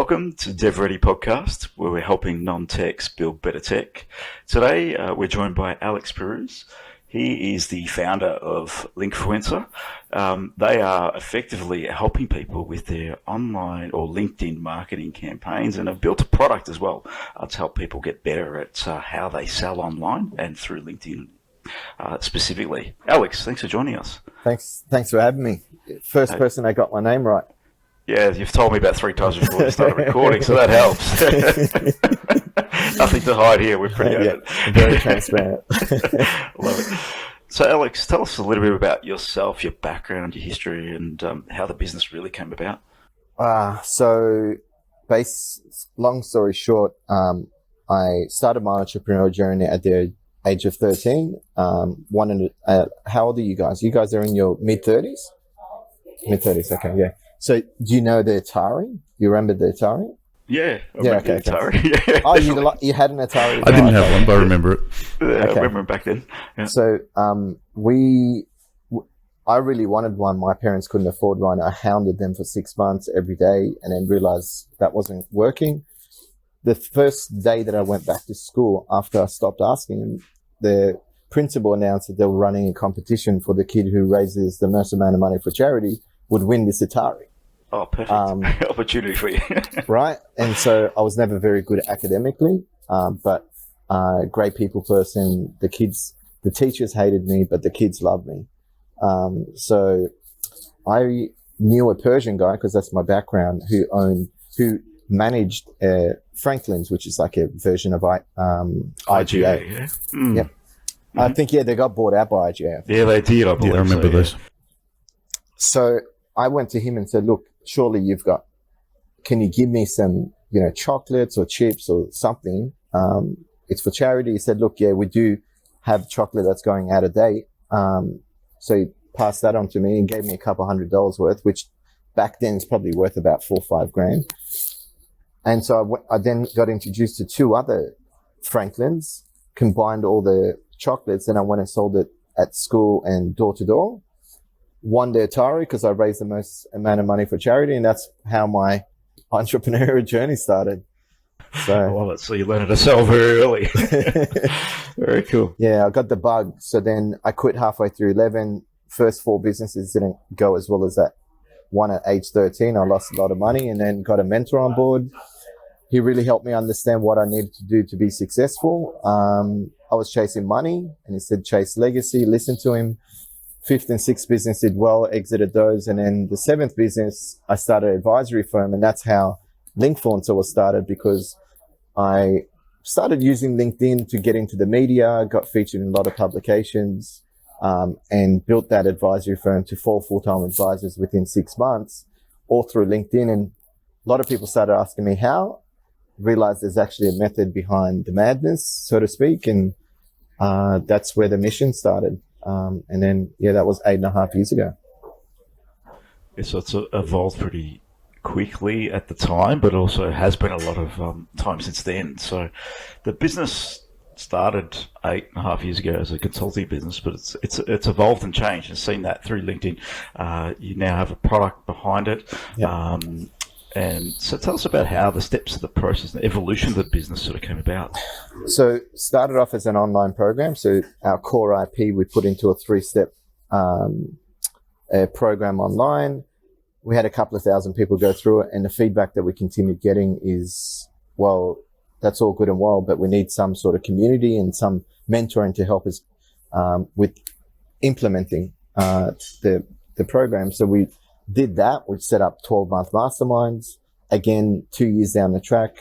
Welcome to DevReady podcast, where we're helping non-techs build better tech. Today, we're joined by Alex Pirouz. He is the founder of linkfluencer. They are effectively helping people with their online or LinkedIn marketing campaigns, and have built a product as well to help people get better at how they sell online and through LinkedIn specifically. Alex, thanks for joining us. Thanks for having me. First person I got my name right. Yeah, you've told me about 3 times before we started recording, so that helps. Nothing to hide here. We're pretty open. Very transparent. Love it. So, Alex, tell us a little bit about yourself, your background, your history, and how the business really came about. Long story short, I started my entrepreneurial journey at the age of 13. How old are you guys? You guys are in your mid-30s? Mid-30s, okay, yeah. So, do you know the Atari? You remember the Atari? Yeah. Okay. Atari. Yeah, oh, you had an Atari? I didn't have one, but I remember it. Yeah, okay. I remember it back then. Yeah. So, I really wanted one. My parents couldn't afford one. I hounded them for 6 months every day and then realized that wasn't working. The first day that I went back to school, after I stopped asking them, the principal announced that they were running a competition for the kid who raises the most amount of money for charity would win this Atari. Oh, perfect. Opportunity for you. Right. And so I was never very good academically, but great people person. The teachers hated me, but the kids loved me. So I knew a Persian guy, because that's my background, who managed Franklin's, which is like a version of IGA. Yeah. Mm. Yep. Mm-hmm. I think, they got bought out by IGA. Yeah, they did, I believe. Yeah, I remember this. So I went to him and said, look, surely can you give me some, chocolates or chips or something? It's for charity. He said, look, yeah, we do have chocolate that's going out of date. So he passed that on to me and gave me a couple $100 worth, which back then is probably worth about $4 or $5 grand. And so I then got introduced to 2 other Franklins, combined all the chocolates, and I went and sold it at school and door to door. Won the Atari because I raised the most amount of money for charity, and that's how my entrepreneurial journey started. So I love it. So you learned to sell very early. Very cool. Yeah, I got the bug. So then I quit halfway through 11. First 4 businesses didn't go as well as that. One at age 13, I lost a lot of money, and then got a mentor on board. He really helped me understand what I needed to do to be successful. I was chasing money, and he said, chase legacy, listen to him. 5th and 6th business did well, exited those. And then the 7th business, I started an advisory firm, and that's how linkfluencer was started, because I started using LinkedIn to get into the media, got featured in a lot of publications, and built that advisory firm to 4 full-time advisors within 6 months, all through LinkedIn. And a lot of people started asking me how. Realized there's actually a method behind the madness, so to speak. And that's where the mission started. And then, that was 8.5 years ago. Yeah, so it's evolved pretty quickly at the time, but also has been a lot of time since then. So the business started 8.5 years ago as a consulting business, but it's evolved and changed, and seen that through LinkedIn. You now have a product behind it. Yep. And so tell us about how the steps of the process and the evolution of the business sort of came about. So started off as an online program. So our core IP we put into a 3-step program online. We had a couple of thousand people go through it, and the feedback that we continued getting is, well, that's all good and well, but we need some sort of community and some mentoring to help us with implementing the program. So we did that. We set up 12-month masterminds. Again, 2 years down the track,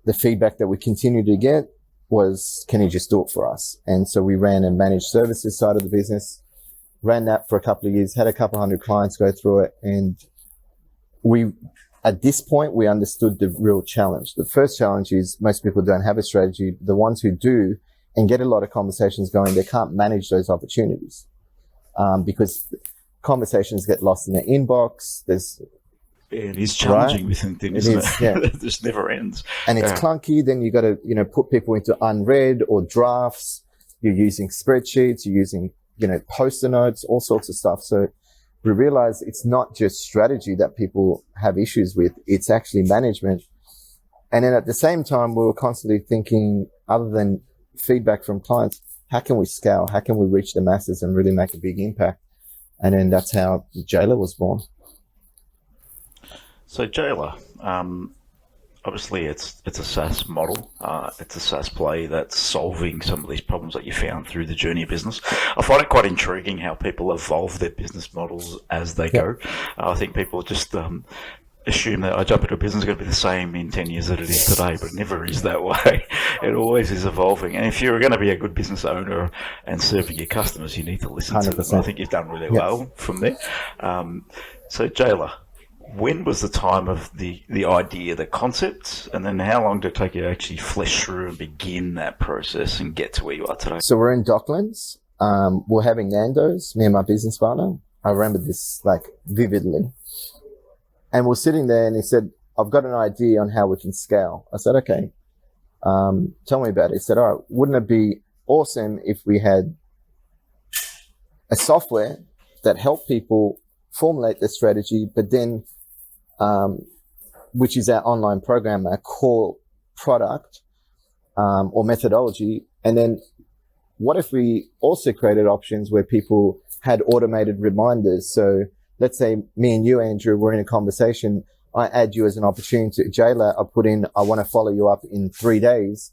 the feedback that we continued to get was, can you just do it for us? And so we ran a managed services side of the business, ran that for a couple of years, had a couple hundred clients go through it. And at this point, we understood the real challenge. The first challenge is most people don't have a strategy. The ones who do and get a lot of conversations going, they can't manage those opportunities because conversations get lost in their inbox. It is challenging with LinkedIn, isn't it? Yeah. It just never ends. And it's clunky. Then you got to, put people into unread or drafts. You're using spreadsheets. You're using, poster notes, all sorts of stuff. So we realized it's not just strategy that people have issues with, it's actually management. And then at the same time, we were constantly thinking, other than feedback from clients, how can we scale? How can we reach the masses and really make a big impact? And then that's how Jayla was born. So Jayla, obviously it's a SaaS model. It's a SaaS play that's solving some of these problems that you found through the journey of business. I find it quite intriguing how people evolve their business models as they go. I think people just assume that I jump into a business, it's going to be the same in 10 years that it is today, but it never is that way. It always is evolving. And if you're going to be a good business owner and serving your customers, you need to listen 100%. To them. I think you've done really well from there. So Jayla, when was the time of the idea, the concept, and then how long did it take you to actually flesh through and begin that process and get to where you are today? So we're in Docklands. We're having Nando's, me and my business partner. I remember this like vividly. And we're sitting there and he said, I've got an idea on how we can scale. I said, okay, tell me about it. He said, all right, wouldn't it be awesome if we had a software that helped people formulate their strategy, but then, which is our online program, our core product, or methodology. And then what if we also created options where people had automated reminders? So let's say me and you, Andrew, we're in a conversation. I add you as an opportunity. Jayla, I put in, I want to follow you up in 3 days.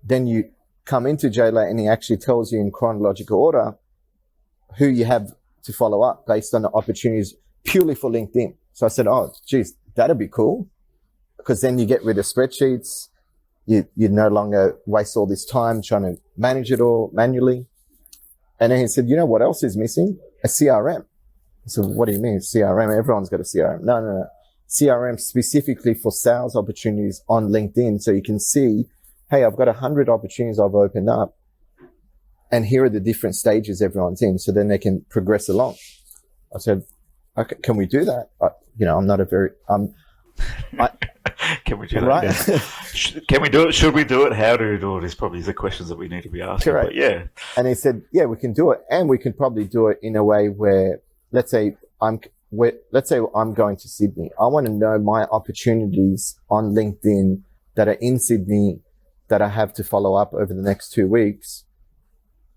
Then you come into Jayla and he actually tells you in chronological order who you have to follow up based on the opportunities purely for LinkedIn. So I said, oh, geez, that'd be cool. Because then you get rid of spreadsheets. You no longer waste all this time trying to manage it all manually. And then he said, you know what else is missing? A CRM. So what do you mean CRM? Everyone's got a CRM. No. CRM specifically for sales opportunities on LinkedIn. So you can see, hey, I've got 100 opportunities I've opened up and here are the different stages everyone's in. So then they can progress along. I said, okay, can we do that? I'm not a very, can we do that? Right. Yeah. Can we do it? Should we do it? How do we do it? Is probably the questions that we need to be asking. Correct. Yeah. And he said, yeah, we can do it. And we can probably do it in a way where, let's say I'm going to Sydney. I want to know my opportunities on LinkedIn that are in Sydney that I have to follow up over the next 2 weeks.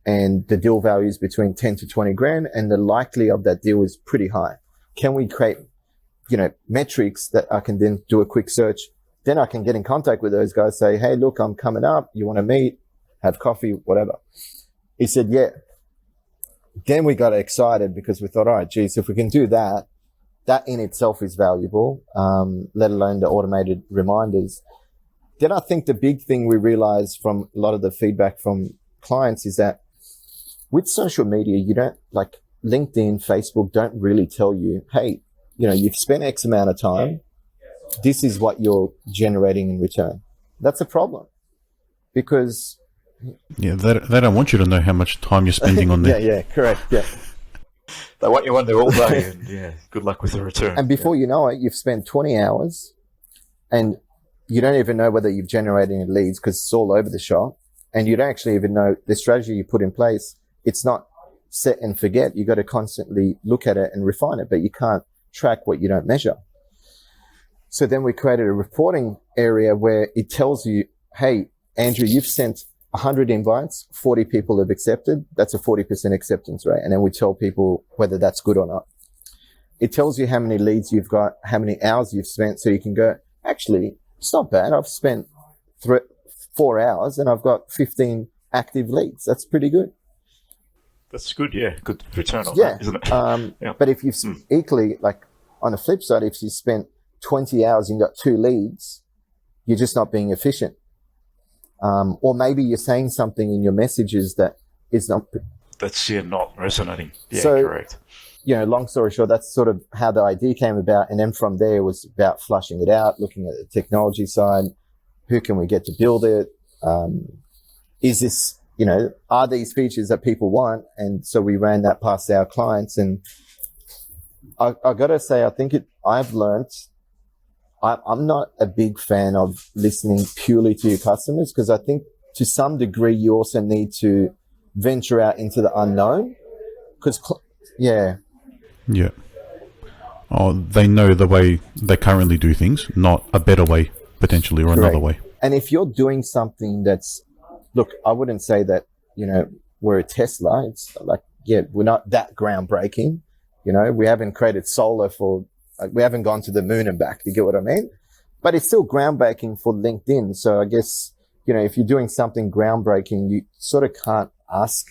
And the deal value is between 10 to 20 grand. And the likely of that deal is pretty high. Can we create, metrics that I can then do a quick search? Then I can get in contact with those guys, say, hey, look, I'm coming up. You want to meet, have coffee, whatever. He said, yeah. Then we got excited because we thought, all right, geez, if we can do that, that in itself is valuable, let alone the automated reminders. Then I think the big thing we realized from a lot of the feedback from clients is that with social media, you don't like LinkedIn, Facebook don't really tell you, hey, you've spent X amount of time. This is what you're generating in return. That's a problem because they don't want you to know how much time you're spending on there. Yeah, correct. Yeah. They want you on there all day and good luck with the return. And before you know it, you've spent 20 hours and you don't even know whether you've generated any leads because it's all over the shop. And you don't actually even know the strategy you put in place. It's not set and forget. You got to constantly look at it and refine it, but you can't track what you don't measure. So then we created a reporting area where it tells you, hey, Andrew, you've sent 100 invites, 40 people have accepted. That's a 40% acceptance rate. And then we tell people whether that's good or not. It tells you how many leads you've got, how many hours you've spent. So you can go, actually, it's not bad. I've spent 4 hours and I've got 15 active leads. That's pretty good. That's good. Yeah. Good return on that, isn't it? But if you've equally, like on the flip side, if you spent 20 hours and you got 2 leads, you're just not being efficient. Or maybe you're saying something in your messages that is not... That's not resonating. Yeah, so, correct. Long story short, that's sort of how the idea came about. And then from there it was about flushing it out, looking at the technology side. Who can we get to build it? Is this, are these features that people want? And so we ran that past our clients. And I got to say, I think I've learned... I'm not a big fan of listening purely to your customers because I think to some degree you also need to venture out into the unknown because, Yeah. Or they know the way they currently do things, not a better way potentially, or Correct. another way. And if you're doing something that's, look, I wouldn't say that, we're a Tesla. It's like, we're not that groundbreaking. We haven't created solar we haven't gone to the moon and back. You get what I mean? But it's still groundbreaking for LinkedIn. So I guess, if you're doing something groundbreaking, you sort of can't ask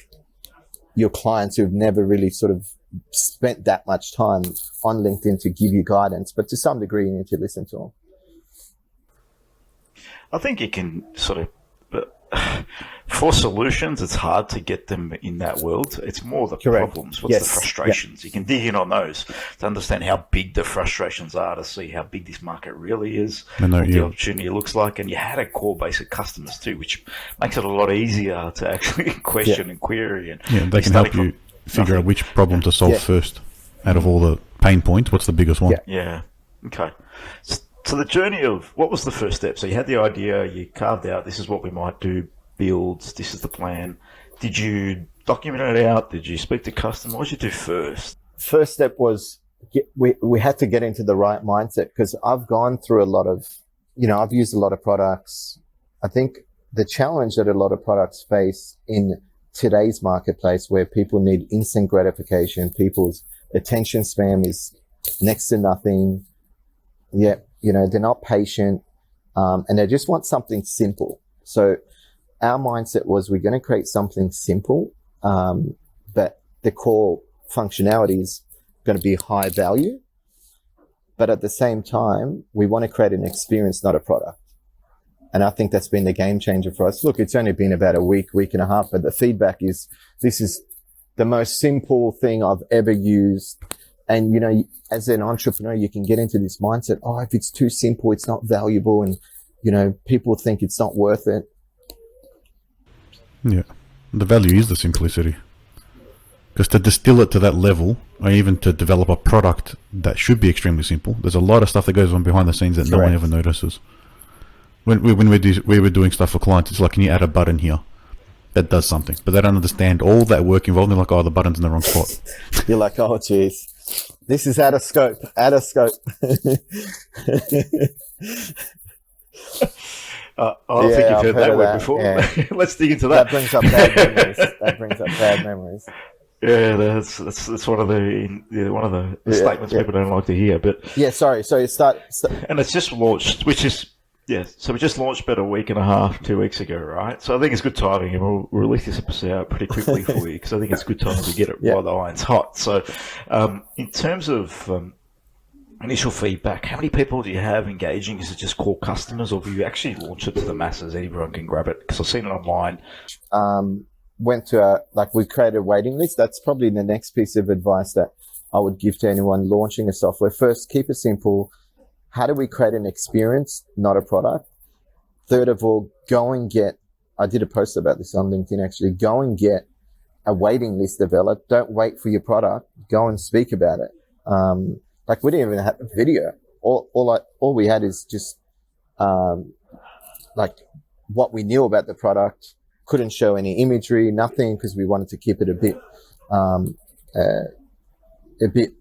your clients who've never really sort of spent that much time on LinkedIn to give you guidance. But to some degree, you need to listen to them. I think you can sort of, for solutions, it's hard to get them in that world. It's more the Correct. problems. What's the frustrations? You can dig in on those to understand how big the frustrations are, to see how big this market really is, what the opportunity looks like. And you had a core base of customers too, which makes it a lot easier to actually question and query. And they can help you figure out which problem to solve first out of all the pain points. What's the biggest one? Yeah. Okay. So the journey of, what was the first step? So you had the idea, you carved out, this is what we might do, builds, this is the plan. Did you document it out? Did you speak to customers? What did you do first? First step was, we had to get into the right mindset, because I've gone through a lot of, I've used a lot of products. I think the challenge that a lot of products face in today's marketplace, where people need instant gratification, people's attention span is next to nothing. They're not patient, and they just want something simple. So our mindset was, we're going to create something simple, but the core functionality is going to be high value. But at the same time, we want to create an experience, not a product. And I think that's been the game changer for us. Look, it's only been about a week and a half, but the feedback is, this is the most simple thing I've ever used. And, as an entrepreneur, you can get into this mindset, if it's too simple, it's not valuable. And, people think it's not worth it. Yeah. The value is the simplicity. Because to distill it to that level, or even to develop a product that should be extremely simple, there's a lot of stuff that goes on behind the scenes that no one ever notices. When we were doing stuff for clients, it's like, can you add a button here that does something? But they don't understand all that work involved. They're like, the button's in the wrong spot. You're like, geez. This is out of scope. I don't think you've heard that word before. Yeah. Let's dig into that. That brings up bad memories. Yeah, that's one of the statements people don't like to hear. But sorry. So and it's just launched, which is so we just launched about a week and a half, 2 weeks ago, right? So I think it's good timing, and we'll release this episode pretty quickly for you, because I think it's good time to get it while the iron's hot. So, in terms of initial feedback, how many people do you have engaging? Is it just core customers, or have you actually launched it to the masses? Everyone can grab it, because I've seen it online. Went to we created a waiting list. That's probably the next piece of advice that I would give to anyone launching a software. First, keep it simple. How do we create an experience, not a product? Third of all, I did a post about this on LinkedIn actually, go and get a waiting list developed. Don't wait for your product. Go and speak about it. We didn't even have a video. All we had is just, what we knew about the product. Couldn't show any imagery, nothing, because we wanted to keep it a bit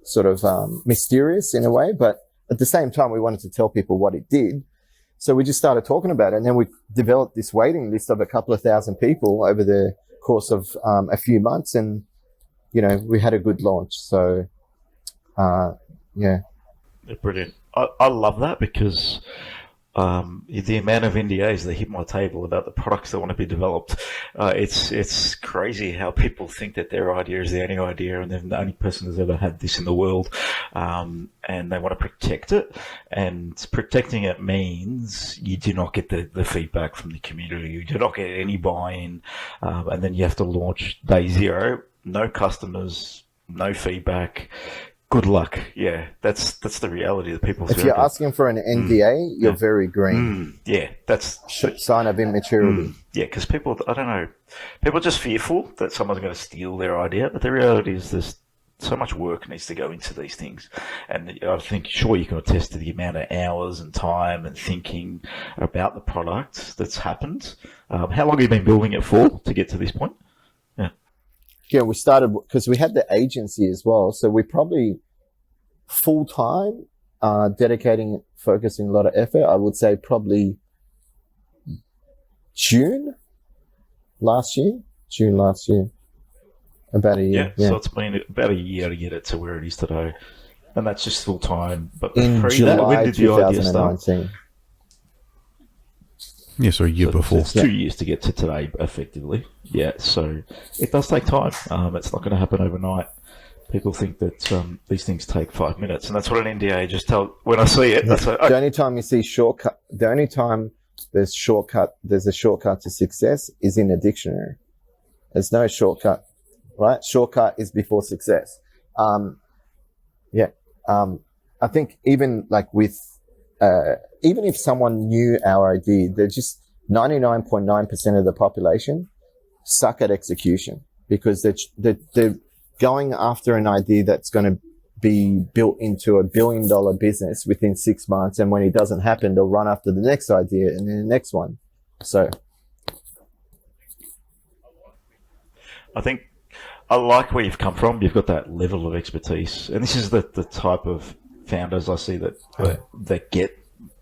sort of mysterious in a way, but at the same time, we wanted to tell people what it did. So we just started talking about it, and then we developed this waiting list of a couple of thousand people over the course of a few months, and we had a good launch. So Brilliant. I love that, because the amount of NDAs that hit my table about the products that want to be developed, it's crazy how people think that their idea is the only idea, and they're the only person who's ever had this in the world, and they want to protect it. And protecting it means you do not get the feedback from the community, you do not get any buy-in, and then you have to launch day zero, no customers, no feedback. Good luck. Yeah, that's the reality that people. If you're asking for an NDA, you're very green. That's sign of immaturity. Because people, I don't know, people are just fearful that someone's going to steal their idea. But the reality is, there's so much work needs to go into these things, and I think sure you can attest to the amount of hours and time and thinking about the product that's happened. How long have you been building it for to get to this point? Yeah, we started because we had the agency as well. So we probably, full time, dedicating, focusing a lot of effort, I would say probably June last year. About a year. So it's been about a year to get it to where it is today. And that's just full time. But In July when did the idea start? 2019. Yeah, so a year before. It's 2 years to get to today, effectively. Yeah, so it does take time. It's not going to happen overnight. People think that these things take 5 minutes, and that's what an NDA just tell. When I see it, that's like, The only time you see shortcut, the only time there's a shortcut to success is in a dictionary. There's no shortcut, right? Shortcut is before success. I think even like with, even if someone knew our idea, they're just 99.9% of the population suck at execution because they're going after an idea that's going to be built into $1 billion business within 6 months. And when it doesn't happen, they'll run after the next idea and then the next one. So I think I like where you've come from. You've got that level of expertise. And this is the type of founders I see that get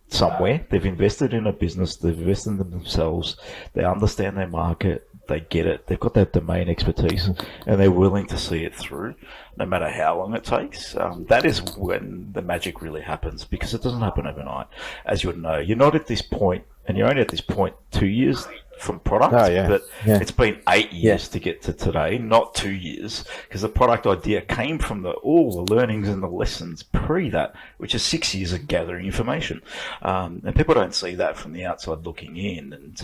somewhere. They've invested in a business. They've invested in themselves. They understand their market. They get it. They've got that domain expertise, and they're willing to see it through, no matter how long it takes. That is when the magic really happens, because it doesn't happen overnight. As you would know, you're not at this point, and you're only at this point 2 years from product, but it's been 8 years to get to today, not 2 years, because the product idea came from all the learnings and the lessons pre that, which is 6 years of gathering information. And people don't see that from the outside looking in, and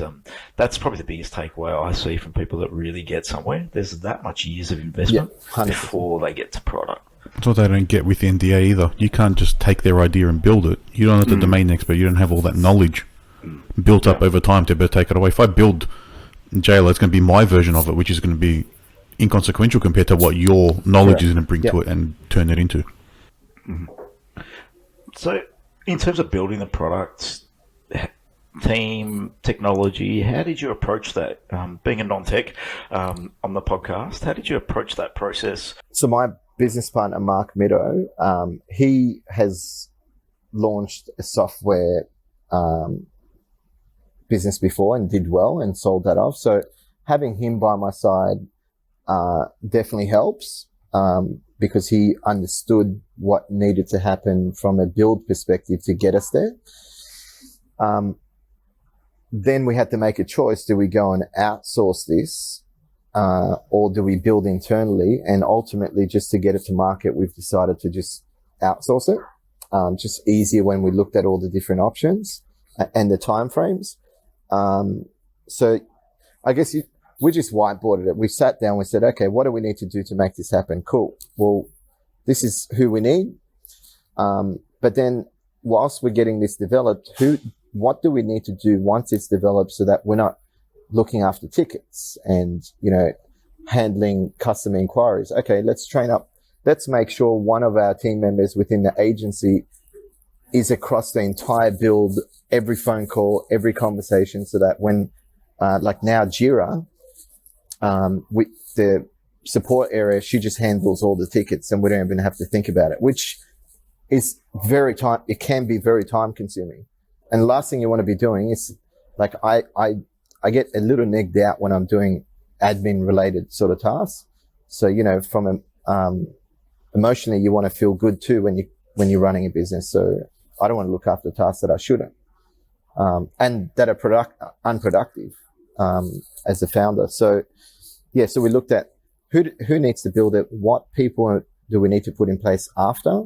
that's probably the biggest takeaway I see from people that really get somewhere. There's that much years of investment before they get to product. That's what they don't get with the NDA either. You can't just take their idea and build it. You don't have the domain expert. You don't have all that knowledge built up over time to be able to take it away. If I build Jayla, it's going to be my version of it, which is going to be inconsequential compared to what your knowledge is going to bring to it and turn it into. So in terms of building the product, team, technology, how did you approach that? Being a non-tech on the podcast, how did you approach that process? So my business partner, Mark Meadow, he has launched a software business before and did well and sold that off. So having him by my side definitely helps because he understood what needed to happen from a build perspective to get us there. Then we had to make a choice. Do we go and outsource this or do we build internally? And ultimately, just to get it to market, we've decided to just outsource it. Just easier when we looked at all the different options and the timeframes. So I guess we just whiteboarded it. We sat down, we said, okay, what do we need to do to make this happen? Cool. Well, this is who we need. But then whilst we're getting this developed, what do we need to do once it's developed so that we're not looking after tickets and, handling customer inquiries? Okay, let's train up. Let's make sure one of our team members within the agency is across the entire build, every phone call, every conversation, so that when, like now Jira, with the support area, she just handles all the tickets and we don't even have to think about it, which is it can be very time consuming. And the last thing you want to be doing is like, I get a little negged out when I'm doing admin related sort of tasks. So, from emotionally, you want to feel good too when you're running a business. So I don't want to look after tasks that I shouldn't, and that are unproductive, as a founder. So so we looked at who needs to build it, what people do we need to put in place after.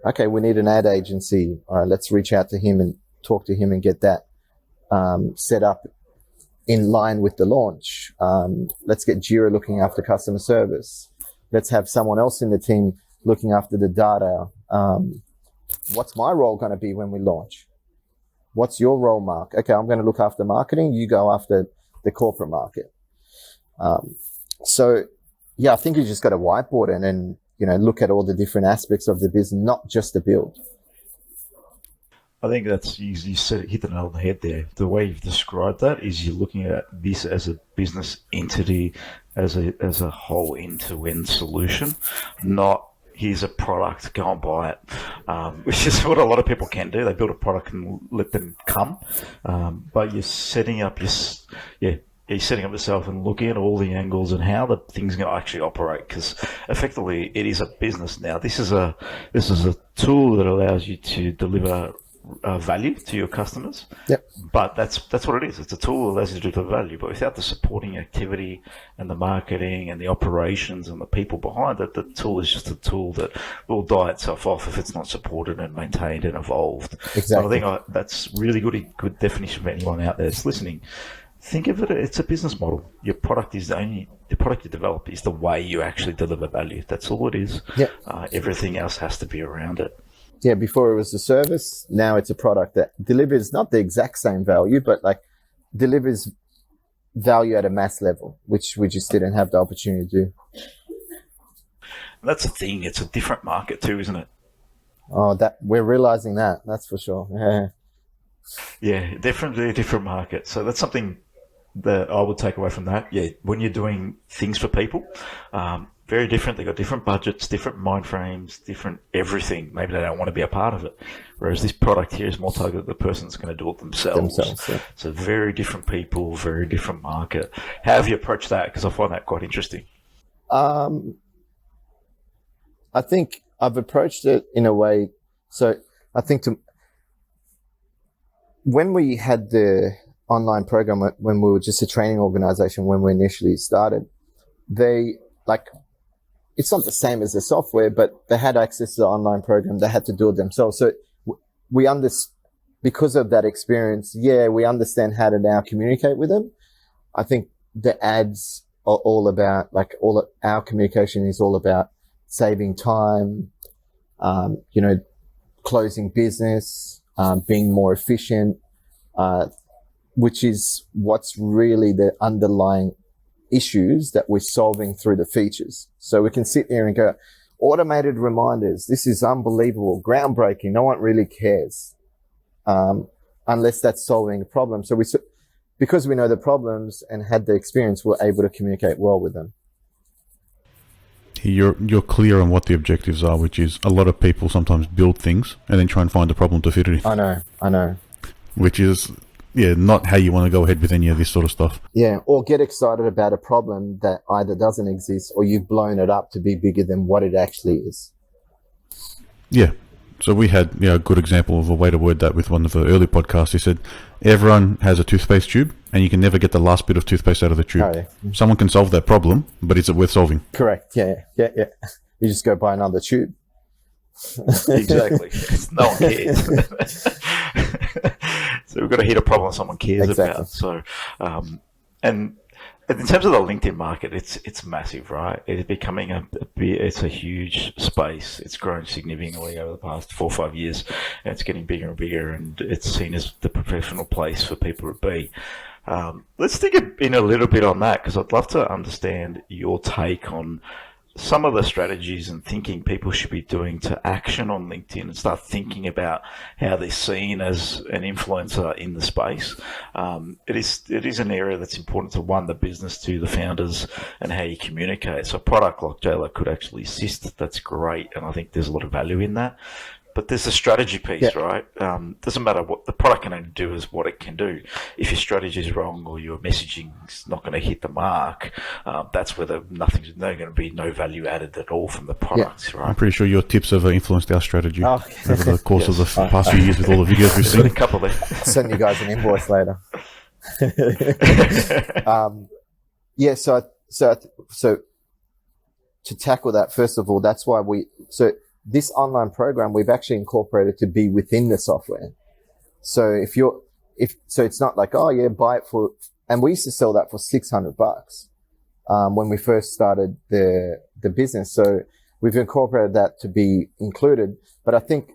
Okay, we need an ad agency. All right, let's reach out to him and talk to him and get that set up in line with the launch. Let's get Jira looking after customer service. Let's have someone else in the team looking after the data. What's my role going to be when we launch? What's your role, Mark? Okay, I'm going to look after marketing. You go after the corporate market. I think you just got to whiteboard it and, look at all the different aspects of the business, not just the build. I think that's, you hit the nail on the head there. The way you've described that is you're looking at this as a business entity, as a whole end-to-end solution, not here's a product, go and buy it, which is what a lot of people can do. They build a product and let them come, but you're setting up you're setting up yourself and looking at all the angles and how the thing's going to actually operate, because effectively it is a business now. This is a tool that allows you to deliver value to your customers. Yep. But that's what it is. It's a tool that allows you to deliver value, but without the supporting activity and the marketing and the operations and the people behind it, the tool is just a tool that will die itself off if it's not supported and maintained and evolved. Exactly. So I think that's really good definition for anyone out there that's listening. Think of it, it's a business model. Your product you develop is the way you actually deliver value. That's all it is. Yep. Everything else has to be around it. Yeah, before it was a service, now it's a product that delivers not the exact same value, but like delivers value at a mass level, which we just didn't have the opportunity to do. That's the thing. It's a different market too, isn't it? Oh, that we're realizing that's for sure. Yeah. Yeah, definitely a different market. So that's something that I would take away from that. Yeah, when you're doing things for people, very different. They've got different budgets, different mind frames, different everything. Maybe they don't want to be a part of it. Whereas this product here is more targeted at the person that's going to do it themselves. Yeah. So very different people, very different market. How have you approached that? Because I find that quite interesting. I think I've approached it in a way. So I think when we had the online program, when we were just a training organization, when we initially started, it's not the same as the software, but they had access to the online program. They had to do it themselves. So because of that experience, we understand how to now communicate with them. I think the ads are all about, our communication is all about saving time, closing business, being more efficient, which is what's really the underlying issues that we're solving through the features. So we can sit here and go, automated reminders, this is unbelievable, groundbreaking, no one really cares, unless that's solving a problem. So because we know the problems and had the experience, we're able to communicate well with them. You're clear on what the objectives are, which is a lot of people sometimes build things and then try and find a problem to fit it in. I know. Which is, not how you want to go ahead with any of this sort of stuff. Yeah, or get excited about a problem that either doesn't exist or you've blown it up to be bigger than what it actually is. Yeah. So we had a good example of a way to word that with one of the early podcasts. He said, everyone has a toothpaste tube and you can never get the last bit of toothpaste out of the tube. Oh, yeah. Someone can solve that problem, but is it worth solving? Correct. Yeah. You just go buy another tube. Exactly. No one cares. So we've got to hit a problem someone cares about. So, and in terms of the LinkedIn market, it's massive, right? It's becoming it's a huge space. It's grown significantly over the past 4 or 5 years, and it's getting bigger and bigger, and it's seen as the professional place for people to be. Let's dig in a little bit on that, because I'd love to understand your take on some of the strategies and thinking people should be doing to action on LinkedIn and start thinking about how they're seen as an influencer in the space. It is an area that's important to, one, the business, to the founders, and how you communicate. So a product like Jayla could actually assist. That's great, and I think there's a lot of value in that. But there's a strategy piece, right? Doesn't matter what the product can only do, is what it can do. If your strategy is wrong or your messaging is not going to hit the mark, that's where there's going to be no value added at all from the products, right? I'm pretty sure your tips have influenced our strategy over the course of the past few years with all the videos we've seen. A couple there. I'll send you guys an invoice later. So to tackle that, first of all, that's why this online program, we've actually incorporated to be within the software. So it's not like, buy it for, and we used to sell that for $600, when we first started the business. So we've incorporated that to be included. But I think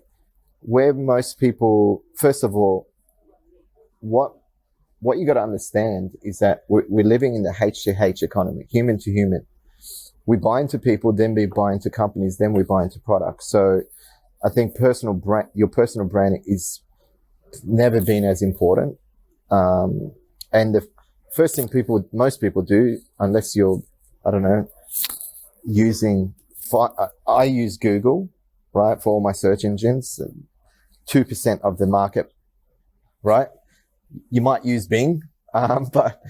where most people, first of all, what you got to understand is that we're living in the H2H economy, human to human. We buy into people, then we buy into companies, then we buy into products. So I think your personal brand is never been as important. And the first thing most people do, unless you're, using I use Google, right, for all my search engines, 2% of the market, right? You might use Bing, but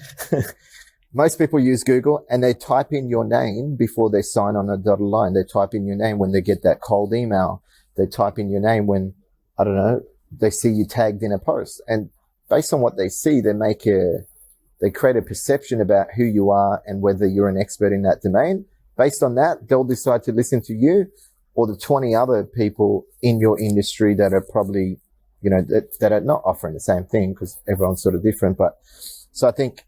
most people use Google, and they type in your name before they sign on a dotted line. They type in your name when they get that cold email. They type in your name when, I don't know, they see you tagged in a post. And based on what they see, they create a perception about who you are and whether you're an expert in that domain. Based on that, they'll decide to listen to you or the 20 other people in your industry that are probably, that are not offering the same thing, because everyone's sort of different. But so I think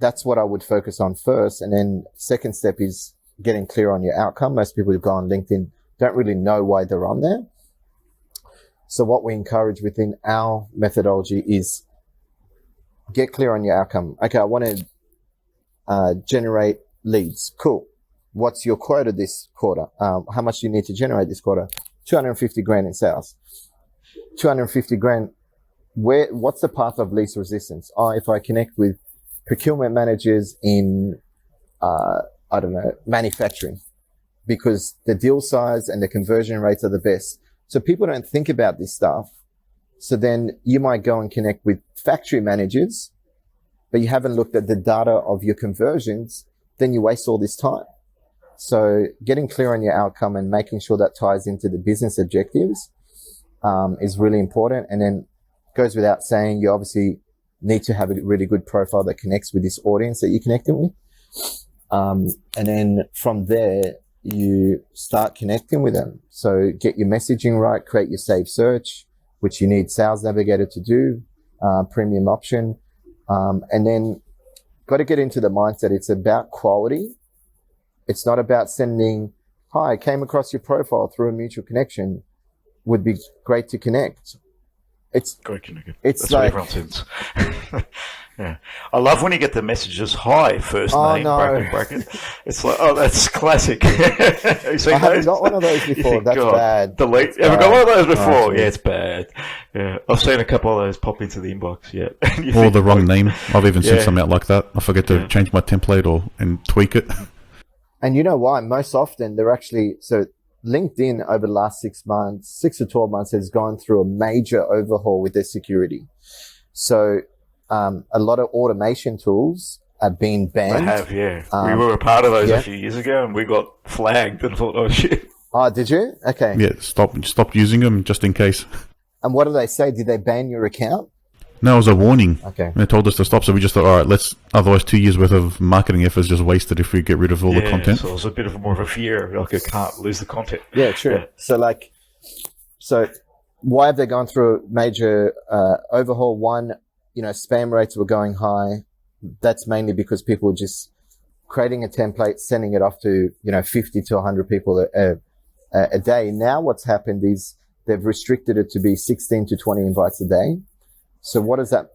that's what I would focus on first. And then second step is getting clear on your outcome. Most people who go on LinkedIn don't really know why they're on there. So what we encourage within our methodology is get clear on your outcome. Okay, I want to generate leads. Cool. What's your quota this quarter? How much do you need to generate this quarter? 250 grand in sales. 250 grand. What's the path of least resistance? If I connect with procurement managers in, manufacturing, because the deal size and the conversion rates are the best. So people don't think about this stuff. So then you might go and connect with factory managers, but you haven't looked at the data of your conversions. Then you waste all this time. So getting clear on your outcome and making sure that ties into the business objectives is really important. And then goes without saying, you obviously need to have a really good profile that connects with this audience that you're connecting with. And then from there, you start connecting with them. So get your messaging right, create your saved search, which you need Sales Navigator to do, premium option. And then got to get into the mindset. It's about quality. It's not about sending, hi, I came across your profile through a mutual connection. Would be great to connect. It's great connected. That's like, what everyone sends. Yeah, I love when you get the messages, hi, first name, bracket. It's like, oh, that's classic. I haven't got one of those before. That's bad. Delete. Haven't got one of those before. Yeah, it's bad. Yeah, I've seen a couple of those pop into the inbox. Yeah, or the wrong name. I've even seen something out like that. I forget to change my template and tweak it. And you know why? Most often they're actually LinkedIn over the last 6 to 12 months has gone through a major overhaul with their security. So a lot of automation tools are being banned. They have, yeah. We were a part of those a few years ago, and we got flagged and thought, oh shit. Oh, did you? Okay. Yeah, stop using them just in case. And what did they say? Did they ban your account? No, it was a warning. Okay. They told us to stop, so we just thought, all right, otherwise 2 years worth of marketing efforts just wasted if we get rid of all the content. So it was a bit more of a fear, like I can't lose the content. Yeah, true. Yeah. So why have they gone through a major overhaul? One, spam rates were going high. That's mainly because people were just creating a template, sending it off to, 50 to 100 people a day. Now what's happened is they've restricted it to be 16 to 20 invites a day. So what is that?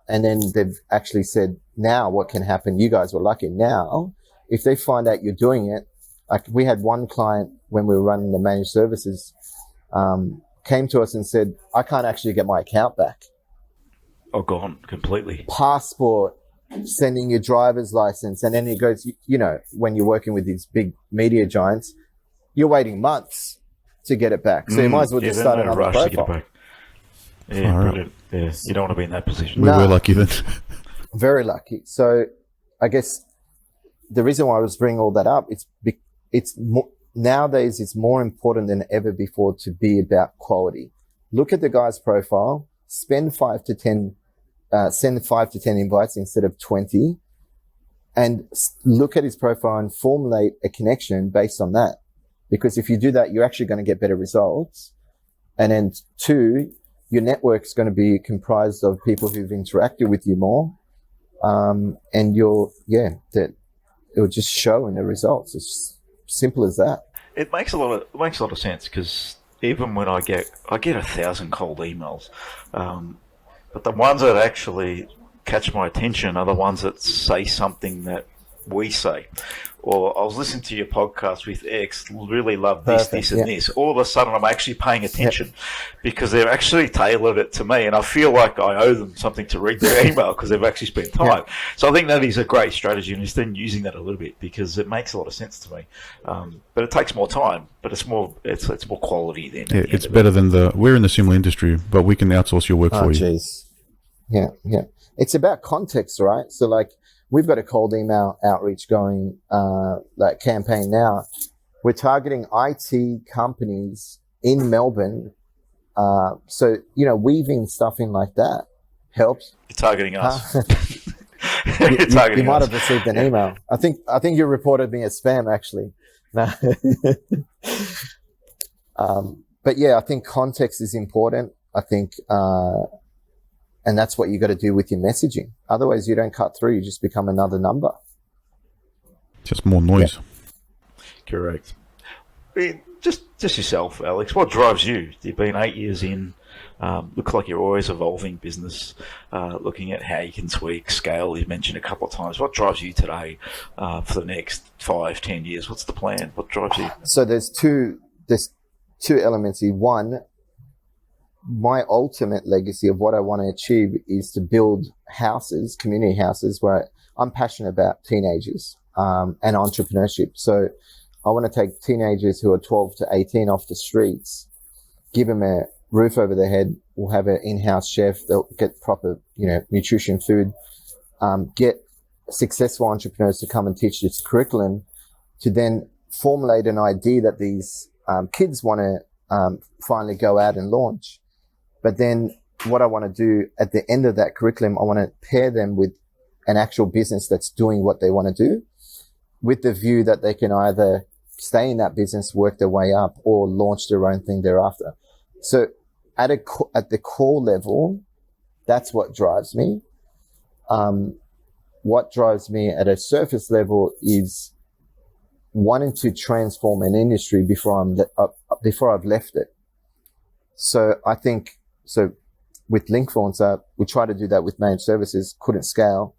And then they've actually said, now what can happen? You guys were lucky. Now, if they find out you're doing it, like we had one client when we were running the managed services, came to us and said, I can't actually get my account back. Oh, gone completely. Passport, sending your driver's license. And then it goes, when you're working with these big media giants, you're waiting months to get it back. So you might as well just start another profile. To get it back. Yeah, brilliant. Yeah, you don't want to be in that position. We were lucky then. Very lucky. So I guess the reason why I was bringing all that up, nowadays it's more important than ever before to be about quality. Look at the guy's profile, send 5 to 10 invites instead of 20, and look at his profile and formulate a connection based on that. Because if you do that, you're actually going to get better results. And then 2, your network's going to be comprised of people who've interacted with you more. And that it will just show in the results. It's simple as that. It makes a lot of sense, because even when I get 1,000 cold emails, but the ones that actually catch my attention are the ones that say something that we say. Or I was listening to your podcast with X, really love this, Perfect, and this. All of a sudden, I'm actually paying attention because they've actually tailored it to me, and I feel like I owe them something to read their email because they've actually spent time. So I think that is a great strategy, and just then using that a little bit because it makes a lot of sense to me. But it takes more time, but it's more quality then. Yeah, it's better than we're in the similar industry, but we can outsource your work for you. Geez. Yeah. It's about context, right? So like, we've got a cold email outreach going, like campaign now. We're targeting IT companies in Melbourne. So, weaving stuff in like that helps. You're targeting us. You might have received an email. I think you reported me as spam, actually. No. But yeah, I think context is important. I think, and that's what you got to do with your messaging. Otherwise, you don't cut through. You just become another number. Just more noise. Yeah. Correct. Just yourself, Alex. What drives you? You've been 8 years in. Looks like you're always evolving business, looking at how you can tweak, scale. You've mentioned a couple of times. What drives you today for the next 5-10 years? What's the plan? What drives you? So there's two elements here. One, my ultimate legacy of what I want to achieve is to build houses, community houses, where I'm passionate about teenagers and entrepreneurship. So I want to take teenagers who are 12 to 18 off the streets, give them a roof over their head. We'll have an in-house chef. They'll get proper, nutrition food. Get successful entrepreneurs to come and teach this curriculum to then formulate an idea that these kids want to finally go out and launch. But then what I want to do at the end of that curriculum, I want to pair them with an actual business that's doing what they want to do, with the view that they can either stay in that business, work their way up, or launch their own thing thereafter. So at the core level, that's what drives me. What drives me at a surface level is wanting to transform an industry before I've left it. So I think, with linkfluencer, we try to do that with managed services, couldn't scale.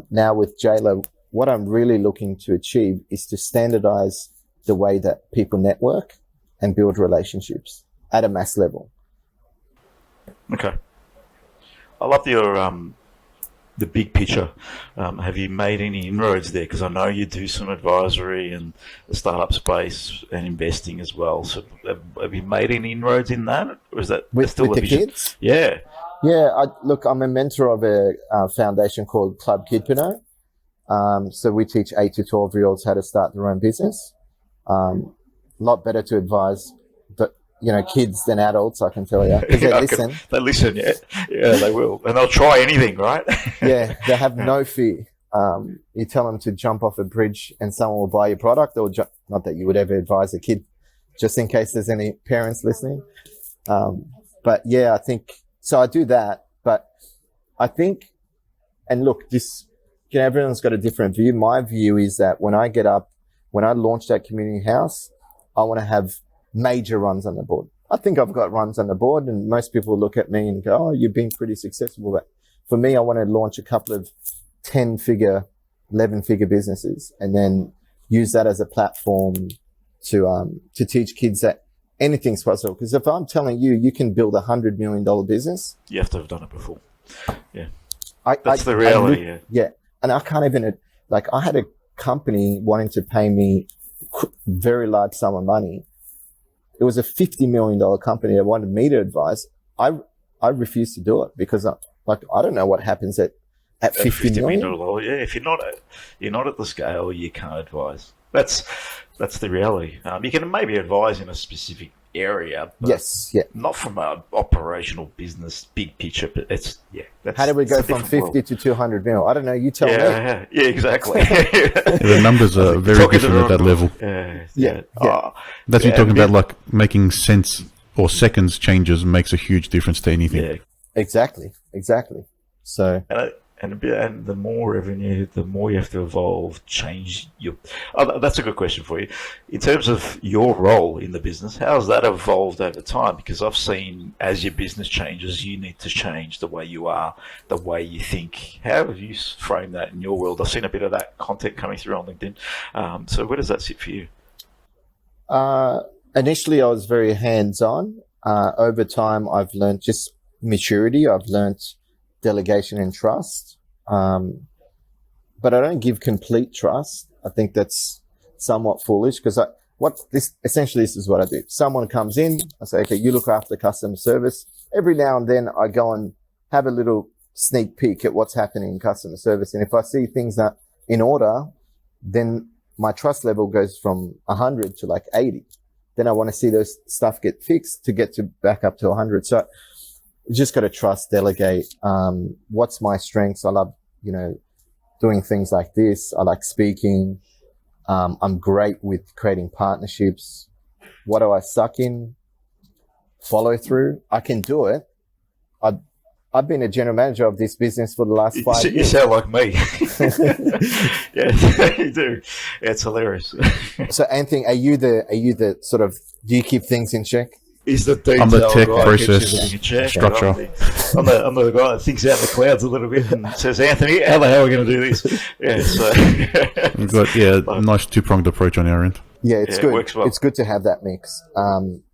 Now with Jayla, what I'm really looking to achieve is to standardize the way that people network and build relationships at a mass level. Okay. I love your the big picture. Have you made any inroads there? Because I know you do some advisory and the startup space and investing as well. So have you made any inroads in that? Or is that still with a the vision? kids? Yeah. Yeah, I'm a mentor of a foundation called Club Kidpreneur. So we teach 8 to 12-year-olds how to start their own business. A lot better to advise kids than adults, I can tell you, because they listen. They listen, yeah. Yeah, they will. And they'll try anything, right? Yeah, they have no fear. You tell them to jump off a bridge and someone will buy your product, or not that you would ever advise a kid, just in case there's any parents listening. But yeah, I think, so I do that, but I think, and look, everyone's got a different view. My view is that when I launch that community house, I want to have major runs on the board. I think I've got runs on the board, and most people look at me and go, "Oh, you've been pretty successful." But for me, I want to launch a couple of 10-figure, 11-figure businesses, and then use that as a platform to teach kids that anything's possible. Because if I'm telling you, you can build $100 million business, you have to have done it before. Yeah, that's the reality. Yeah, and I can't even I had a company wanting to pay me very large sum of money. It was a $50 million company that wanted me to advise. I refused to do it because I don't know what happens at $50 million. Yeah, if you're not at the scale, you can't advise. That's the reality. You can maybe advise in a specific area, but yes, yeah, not from an operational business big picture. But how do we go from 50 to 200 mil? I don't know. You tell me. Yeah, exactly. The numbers are very different at that level. Yeah. That's what you're talking about, like making sense or seconds changes makes a huge difference to anything. Yeah, exactly. So, And the more revenue, the more you have to evolve, change your. Oh, that's a good question for you. In terms of your role in the business, how has that evolved over time? Because I've seen as your business changes, you need to change the way you are, the way you think. How have you framed that in your world? I've seen a bit of that content coming through on LinkedIn. So where does that sit for you? Initially, I was very hands-on. Over time, I've learned just maturity. I've learned delegation and trust. But I don't give complete trust. I think that's somewhat foolish because this is what I do. Someone comes in, I say, okay, you look after customer service. Every now and then I go and have a little sneak peek at what's happening in customer service. And if I see things that in order, then my trust level goes from 100 to like 80. Then I want to see those stuff get fixed to get to back up to 100. So you just got to trust, delegate. What's my strengths? I love, doing things like this. I like speaking. I'm great with creating partnerships. What do I suck in? Follow through. I can do it. I've been a general manager of this business for the last 5 years. You sound like me. Yeah, you do. Yeah, it's hilarious. So, Anthony, are you the sort of, do you keep things in check? He's the detail I'm the tech guy, process structure. I'm the guy that thinks out in the clouds a little bit and says, Anthony, how the hell are we going to do this? Yeah, so You've got nice two-pronged approach on our end. Yeah, it's good. It works well. It's good to have that mix.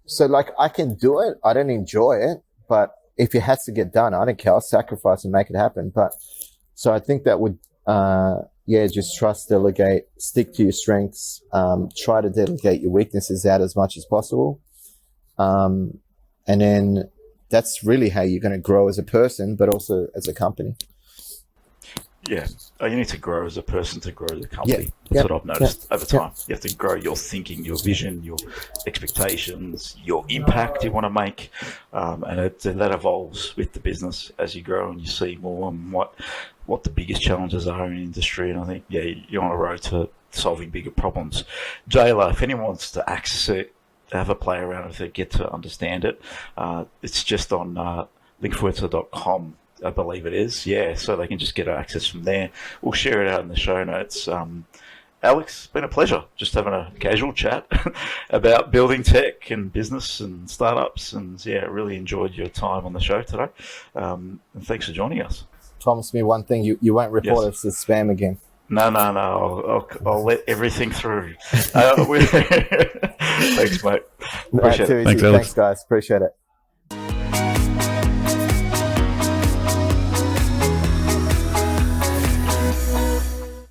So like I can do it. I don't enjoy it, but if it has to get done, I don't care. I'll sacrifice and make it happen. But so I think that would, just trust, delegate, stick to your strengths, try to delegate your weaknesses out as much as possible. And then that's really how you're going to grow as a person, but also as a company. Yeah. You need to grow as a person to grow the company. Yeah. That's what I've noticed over time. You have to grow your thinking, your vision, your expectations, your impact you want to make. And that evolves with the business as you grow and you see more and what the biggest challenges are in the industry. And I think, you're on a road to solving bigger problems. Jayla, if anyone wants to access it, have a play around with it, get to understand it, it's just on linkfluencer.com. I believe it is, so they can just get access from there. We'll share it out in the show notes. Alex, it's been a pleasure just having a casual chat about building tech and business and startups, and really enjoyed your time on the show today. And thanks for joining us. Promise me one thing, you won't report us as spam again. No. I'll let everything through. Thanks, mate. Appreciate it. Thanks, guys. Appreciate it.